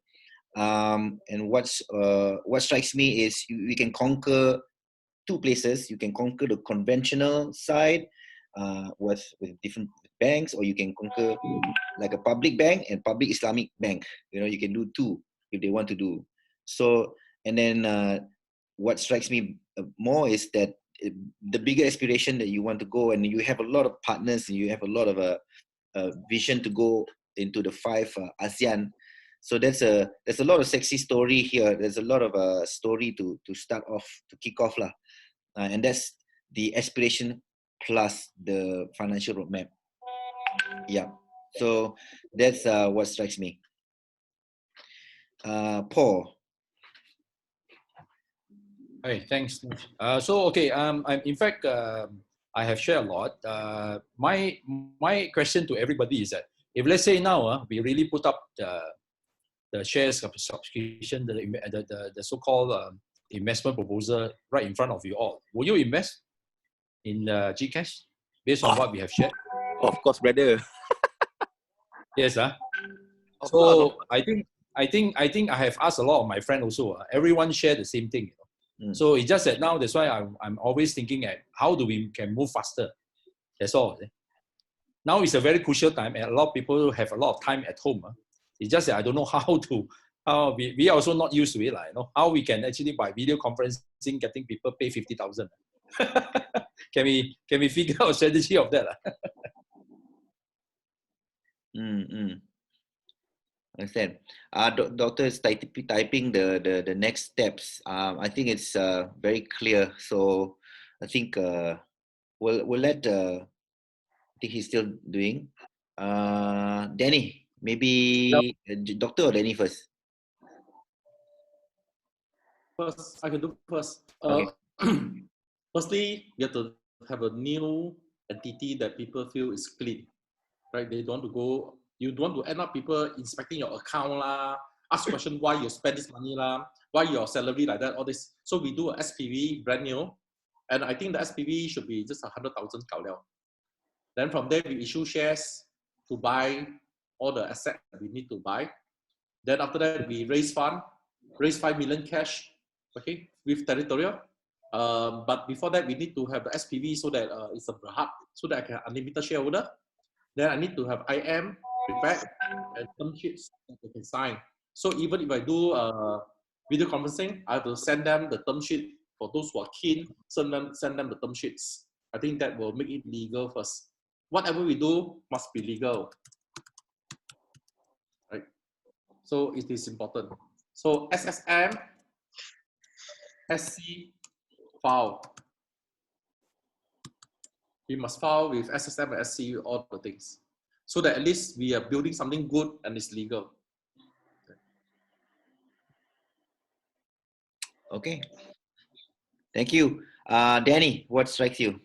And what strikes me is we can conquer two places. You can conquer the conventional side with different banks, or you can conquer like a public bank and public Islamic bank. You know, you can do two if they want to do. So, and then what strikes me more is that the bigger aspiration that you want to go, and you have a lot of partners, and you have a lot of vision to go into the 5 ASEAN. So there's a lot of sexy story here. There's a lot of story to start off, to kick off lah, and that's the aspiration plus the financial roadmap. Yeah. So that's what strikes me. Paul. Hey, thanks. So okay, I'm in fact I have shared a lot. My question to everybody is that if let's say now we really put up the shares of subscription, the so-called investment proposal right in front of you all, will you invest in GKASH based on what we have shared? Of course, brother. Yes, Of course. So I think I have asked a lot of my friends also. Everyone share the same thing. So it's just that now that's why I'm always thinking at how do we can move faster. That's all. Now it's a very crucial time, and a lot of people have a lot of time at home. It's just that I don't know how we are also not used to it. Like, how we can actually by video conferencing getting people pay 50,000. Can we figure out a strategy of that? Understand. Doctor is typing the next steps. I think it's very clear. So I think we'll let. I think he's still doing. Danny, maybe Doctor or Danny first. First, I can do first. Okay. Firstly, you have to have a new entity that people feel is clean, right? They don't want to go. You don't want to end up people inspecting your account lah, ask question why you spend this money lah, why your salary like that, all this. So we do a SPV brand new, and I think the SPV should be just 100,000 kao liao. Then from there we issue shares to buy all the assets that we need to buy. Then after that we raise 5 million cash, okay, with territorial. But before that we need to have the SPV so that it's a berhad, so that I can unlimited shareholder. Then I need to have IM prepared and term sheets that they can sign. So even if I do video conferencing, I have to send them the term sheet. For those who are keen, send them the term sheets. I think that will make it legal first. Whatever we do must be legal, right? So it is important. So SSM, SC, file. We must file with SSM and SC all the things, so that at least we are building something good and it's legal. Okay. Thank you. Danny, what strikes you?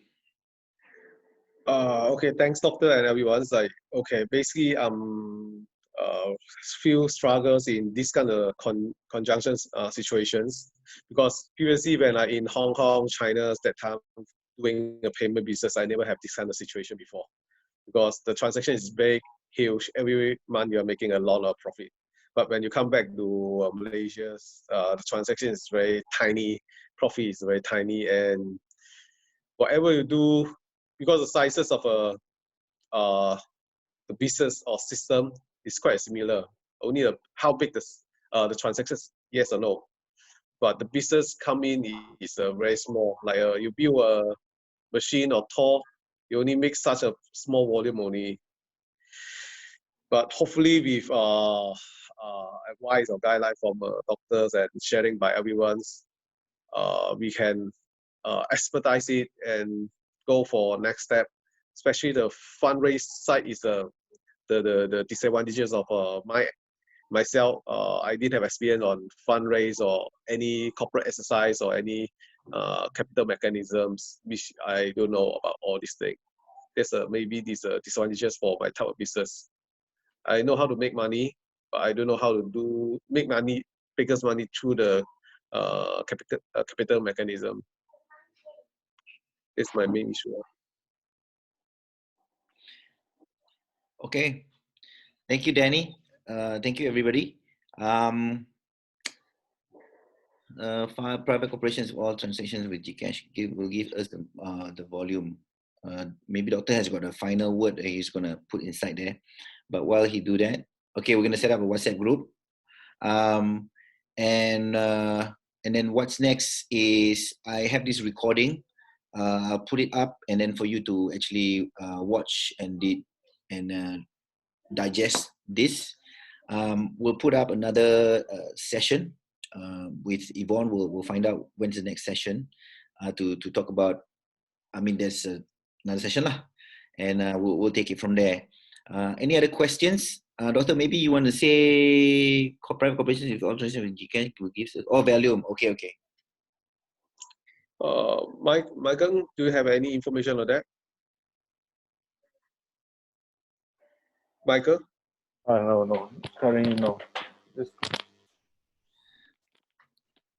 Okay, thanks, Doctor, and everyone. Okay, basically, few struggles in this kind of conjunction situations, because previously when I in Hong Kong, China, that time doing a payment business, I never have this kind of situation before, because the transaction is very huge. Every month you are making a lot of profit. But when you come back to Malaysia, the transaction is very tiny, profit is very tiny, and whatever you do, because the sizes of the business or system is quite similar. Only how big the transactions, yes or no. But the business come in is very small. Like you build a machine or tool, you only make such a small volume only. But hopefully with advice or guideline from doctors and sharing by everyone's, we can expedite it and go for next step. Especially the fundraise side is the disadvantages of myself. I didn't have experience on fundraise or any corporate exercise or any capital mechanisms, which I don't know about all these things. There's maybe these disadvantages for my type of business. I know how to make money, but I don't know how to make money, biggest money through the capital mechanism. It's my main issue. Okay. Thank you, Danny. Thank you, everybody. Private corporations, all transactions with GKASH will give us the volume. Maybe Doctor has got a final word that he's going to put inside there. But while he do that, okay, we're going to set up a WhatsApp group. And and then what's next is I have this recording. I'll put it up, and then for you to actually watch and digest this. We'll put up another session with Yvonne. We'll find out when's the next session to talk about. I mean, there's another session lah, and we'll take it from there. Any other questions? Doctor, maybe you want to say private corporations with authorization with GKASH will give volume. Okay. Michael, do you have any information on that? Michael? No. Currently, no.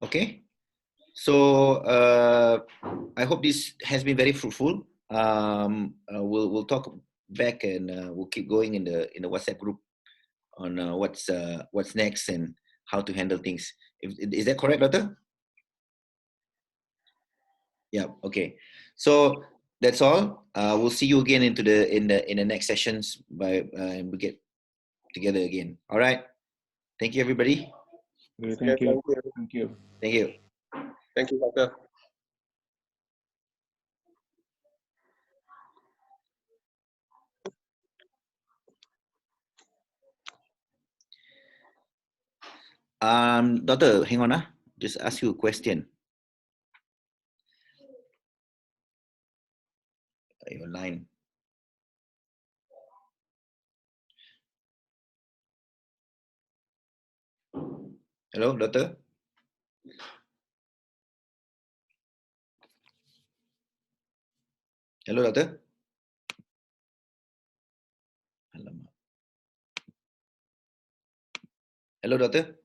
Okay. So I hope this has been very fruitful. We'll talk back, and we'll keep going in the WhatsApp group on what's next and how to handle things. Is that correct, Doctor? Yeah. Okay. So that's all. We'll see you again in the next sessions and we get together again. All right. Thank you, everybody. Okay, thank you. Thank you. Thank you. Thank you, Doctor. Doctor, hang on. Just ask you a question. Your line. Hello, Doctor? Hello, Doctor? Hello, Doctor?